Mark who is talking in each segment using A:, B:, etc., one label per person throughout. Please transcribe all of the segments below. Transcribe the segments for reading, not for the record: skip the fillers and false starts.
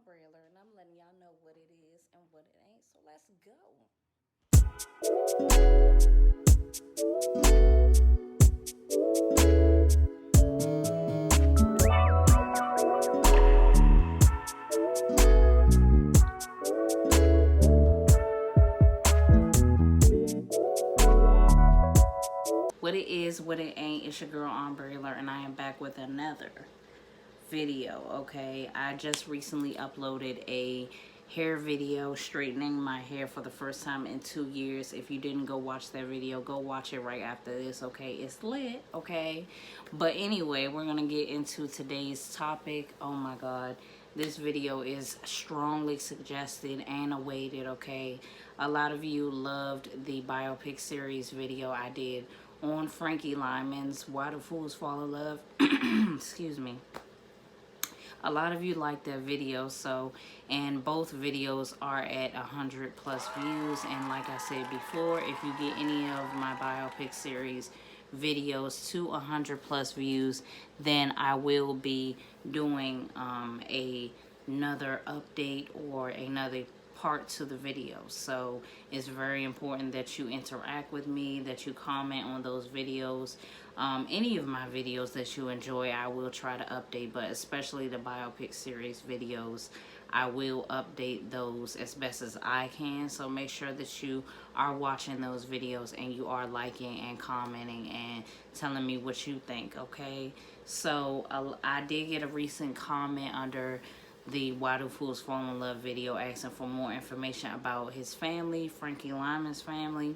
A: umbrella, and I'm letting y'all know what it is and what it ain't. So let's go. What it is, what it ain't, it's your girl Umbrella, and I am back with another video. Okay, I just recently uploaded a hair video straightening my hair for the first time in 2 years. If you didn't go watch that video, go watch it right after this. Okay, it's lit. Okay, but anyway, we're gonna get into today's topic. Oh my god, this video is strongly suggested and awaited. Okay, a lot of you loved the biopic series video I did on Frankie Lymon's Why Do Fools Fall in Love. Excuse me. A lot of you liked that video, so, and both videos are at 100 plus views. And like I said before, if you get any of my biopic series videos to 100 plus views, then I will be doing another update or another part to the video. So it's very important that you interact with me, that you comment on those videos. Any of my videos that you enjoy, I will try to update, but especially the biopic series videos, I will update those as best as I can. So make sure that you are watching those videos and you are liking and commenting and telling me what you think. Okay, so I did get a recent comment under the Why Do Fools Fall in Love video asking for more information about his family, Frankie Lymon's family.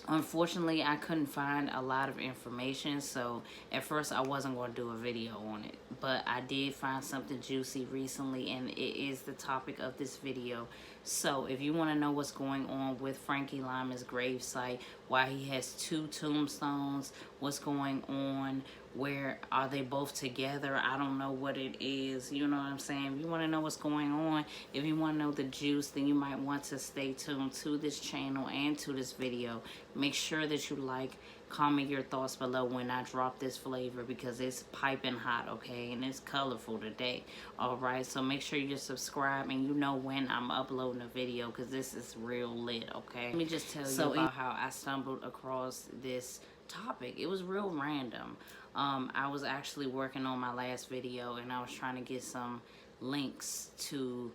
A: Unfortunately, I couldn't find a lot of information, so at first I wasn't going to do a video on it. But I did find something juicy recently, and it is the topic of this video. So if you want to know what's going on with Frankie Lymon's gravesite, why he has two tombstones, what's going on, where are they both together, I don't know what it is, you know what I'm saying? If you want to know what's going on, if you want to know the juice, then you might want to stay tuned to this channel and to this video. Make sure that you like, comment your thoughts below when I drop this flavor, because it's piping hot, okay, and it's colorful today. All right, so make sure you subscribe and you know when I'm uploading a video, because this is real lit. Okay, let me just tell you about how I stumbled across this topic. It was real random. I was actually working on my last video, and I was trying to get some links to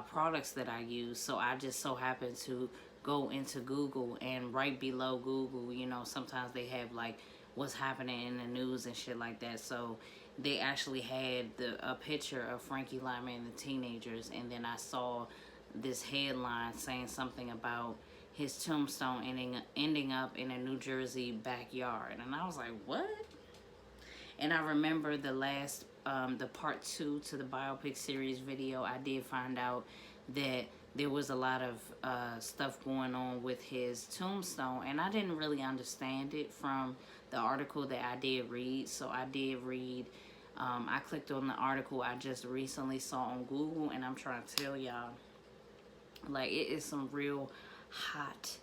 A: products that I use. So I just so happened to go into Google, and right below Google, you know, sometimes they have like what's happening in the news and shit like that. So they actually had a picture of Frankie Lymon and the teenagers, and then I saw this headline saying something about his tombstone ending up in a New Jersey backyard. And I was like, what? And I remember the last, the part 2 to the biopic series video, I did find out that there was a lot of stuff going on with his tombstone, and I didn't really understand it from the article that I did read. So I did read, I clicked on the article I just recently saw on Google, and I'm trying to tell y'all, like, it is some real hot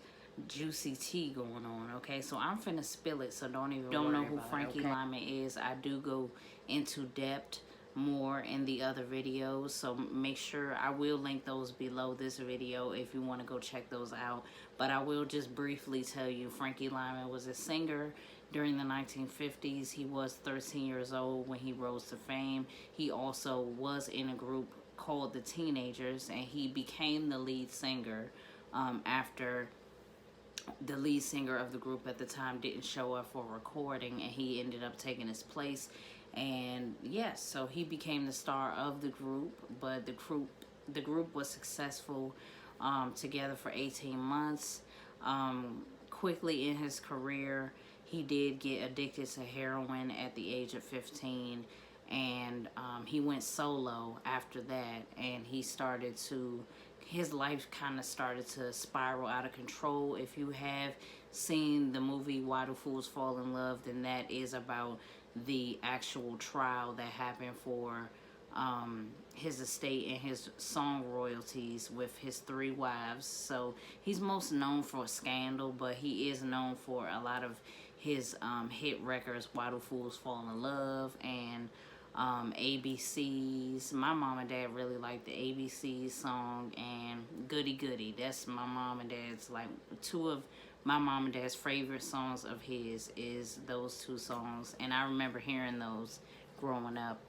A: juicy tea going on. Okay, so I'm finna spill it, so don't know who Frankie Lymon is. I do go into depth more in the other videos, so make sure I will link those below this video if you want to go check those out. But I will just briefly tell you, Frankie Lymon was a singer during the 1950s. He was 13 years old when he rose to fame. He also was in a group called the Teenagers, and he became the lead singer after the lead singer of the group at the time didn't show up for recording, and he ended up taking his place. And yes, so he became the star of the group. But the group was successful together for 18 months. Quickly in his career, he did get addicted to heroin at the age of 15, and he went solo after that, and his life kind of started to spiral out of control. If you have seen the movie Why Do Fools Fall in Love, then that is about the actual trial that happened for his estate and his song royalties with his 3 wives. So he's most known for Scandal, but he is known for a lot of his hit records, Why Do Fools Fall in Love, and ABCs. My mom and dad really liked the ABCs song and Goody Goody. That's my mom and dad's, like, two of my mom and dad's favorite songs of his is those two songs. And I remember hearing those growing up.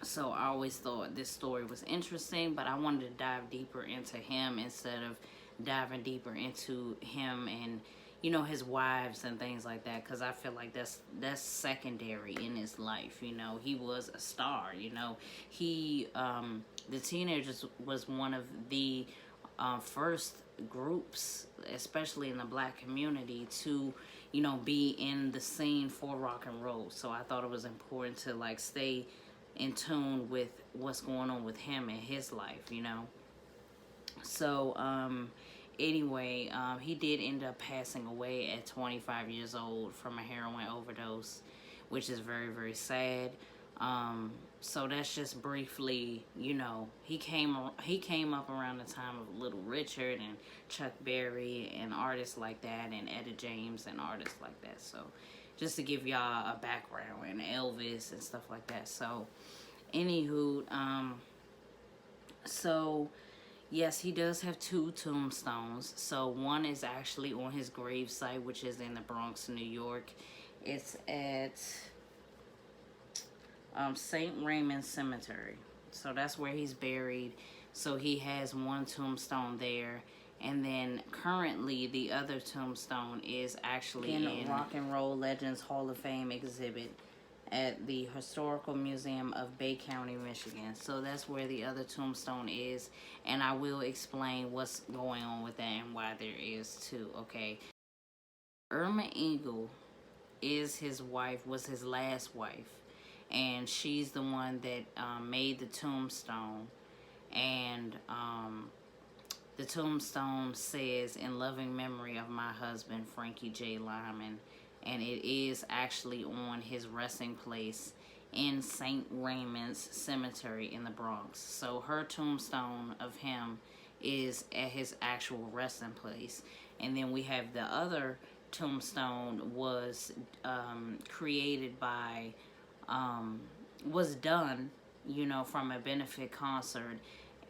A: So I always thought this story was interesting, but I wanted to dive deeper into him instead of diving deeper into him and, you know, his wives and things like that, because I feel like that's secondary in his life. You know, he was a star. You know, he the Teenagers was one of the first groups, especially in the black community, to, you know, be in the scene for rock and roll. So I thought it was important to, like, stay in tune with what's going on with him and his life, you know. So anyway, he did end up passing away at 25 years old from a heroin overdose, which is very, very sad. So that's just briefly, you know, he came up around the time of Little Richard and Chuck Berry and artists like that, and Etta James and artists like that. So just to give y'all a background, and Elvis and stuff like that. So anywho, so yes, he does have 2 tombstones. So one is actually on his grave site, which is in the Bronx, New York. It's at St. Raymond Cemetery. So that's where he's buried. So he has one tombstone there. And then currently the other tombstone is actually in Rock and Roll Legends Hall of Fame exhibit at the Historical Museum of Bay County, Michigan. So that's where the other tombstone is. And I will explain what's going on with that and why there is too, okay? Irma Eagle is his wife, was his last wife. And she's the one that made the tombstone. And the tombstone says, "In loving memory of my husband, Frankie J. Lymon." And it is actually on his resting place in St. Raymond's Cemetery in the Bronx. So her tombstone of him is at his actual resting place. And then we have the other tombstone was created by, was done, you know, from a benefit concert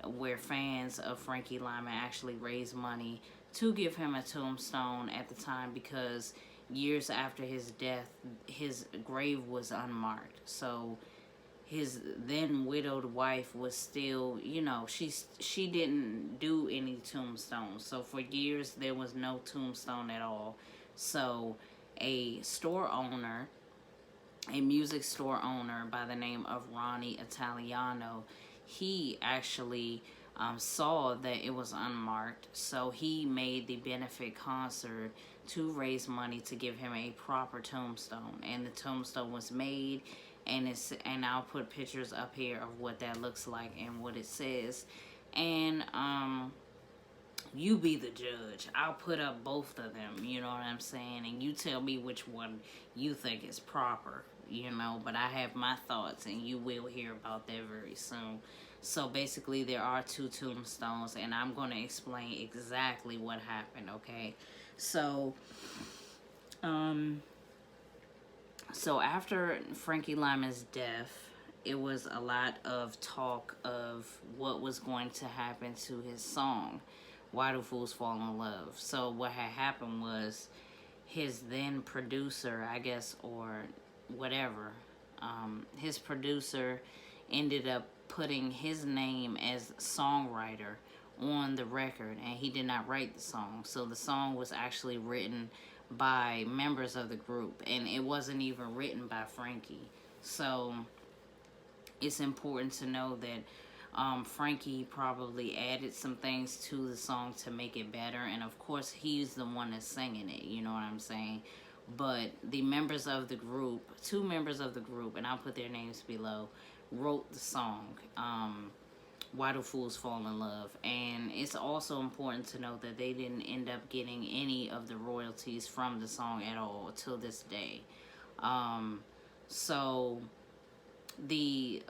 A: where fans of Frankie Lymon actually raised money to give him a tombstone at the time, because years after his death, his grave was unmarked. So his then widowed wife was still, you know, she didn't do any tombstones. So for years there was no tombstone at all. So a store owner, a music store owner by the name of Ronnie Italiano, he actually saw that it was unmarked. So he made the benefit concert to raise money to give him a proper tombstone. And the tombstone was made, and I'll put pictures up here of what that looks like and what it says. And you be the judge. I'll put up both of them, you know what I'm saying? And you tell me which one you think is proper, you know. But I have my thoughts, and you will hear about that very soon. So basically there are 2 tombstones, and I'm going to explain exactly what happened, okay? So, so after Frankie Lymon's death, it was a lot of talk of what was going to happen to his song, "Why Do Fools Fall in Love?" So what had happened was his then producer, I guess, or whatever, his producer ended up putting his name as songwriter on the record, and he did not write the song. So the song was actually written by members of the group, and it wasn't even written by Frankie. So it's important to know that Frankie probably added some things to the song to make it better, and of course he's the one that's singing it, you know what I'm saying? But the members of the group, 2 members of the group, and I'll put their names below, wrote the song, "Why Do Fools Fall in Love?" And it's also important to note that they didn't end up getting any of the royalties from the song at all till this day. So the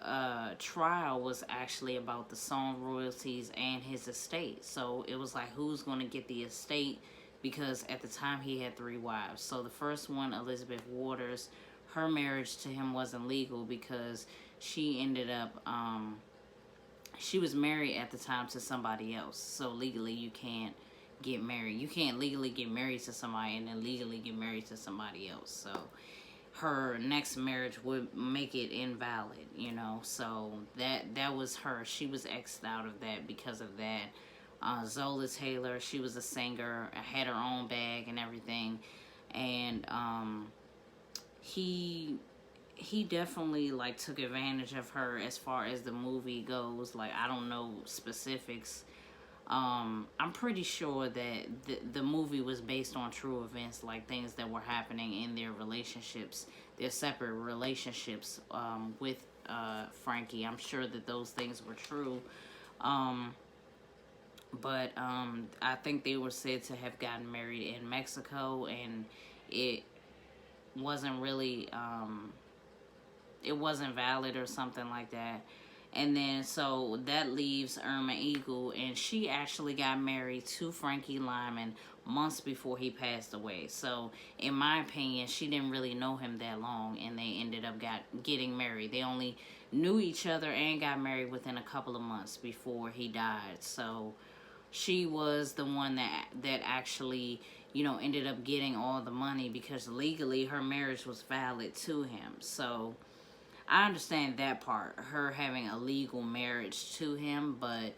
A: trial was actually about the song royalties and his estate. So it was like, who's going to get the estate? Because at the time he had 3 wives. So the first one, Elizabeth Waters, her marriage to him wasn't legal because she ended up she was married at the time to somebody else. So legally you can't get married. You can't legally get married to somebody and then legally get married to somebody else. So her next marriage would make it invalid, you know. So that was her. She was X'd out of that because of that. Zola Taylor, she was a singer, had her own bag and everything. And he definitely like took advantage of her as far as the movie goes. Like, I don't know specifics. I'm pretty sure that the movie was based on true events, like things that were happening in their relationships, their separate relationships with Frankie. I'm sure that those things were true. But I think they were said to have gotten married in Mexico, and it wasn't really it wasn't valid or something like that. And then so that leaves Irma Eagle, and she actually got married to Frankie Lymon months before he passed away. So in my opinion, she didn't really know him that long, and they ended up getting married. They only knew each other and got married within a couple of months before he died. So she was the one that actually, you know, ended up getting all the money because legally her marriage was valid to him. So I understand that part, her having a legal marriage to him, but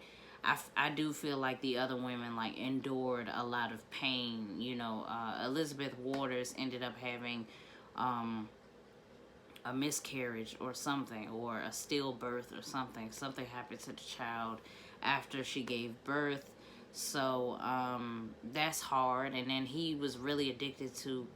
A: I do feel like the other women like endured a lot of pain. You know, Elizabeth Waters ended up having a miscarriage or something, or a stillbirth or something. Something happened to the child after she gave birth. So that's hard. And then he was really addicted to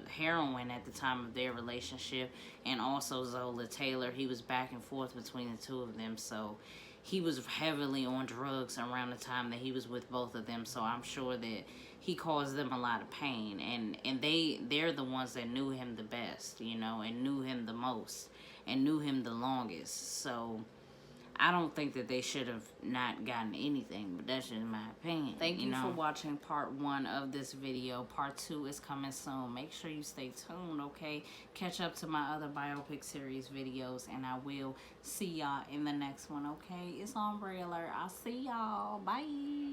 A: heroin at the time of their relationship, and also Zola Taylor. He was back and forth between the two of them. So he was heavily on drugs around the time that he was with both of them. So I'm sure that he caused them a lot of pain, and they're the ones that knew him the best, you know, and knew him the most and knew him the longest. So I don't think that they should have not gotten anything, but that's just my opinion. Thank you for watching part 1 of this video. Part 2 is coming soon. Make sure you stay tuned, okay? Catch up to my other biopic series videos, and I will see y'all in the next one, okay? It's Ombre Alert. I'll see y'all. Bye.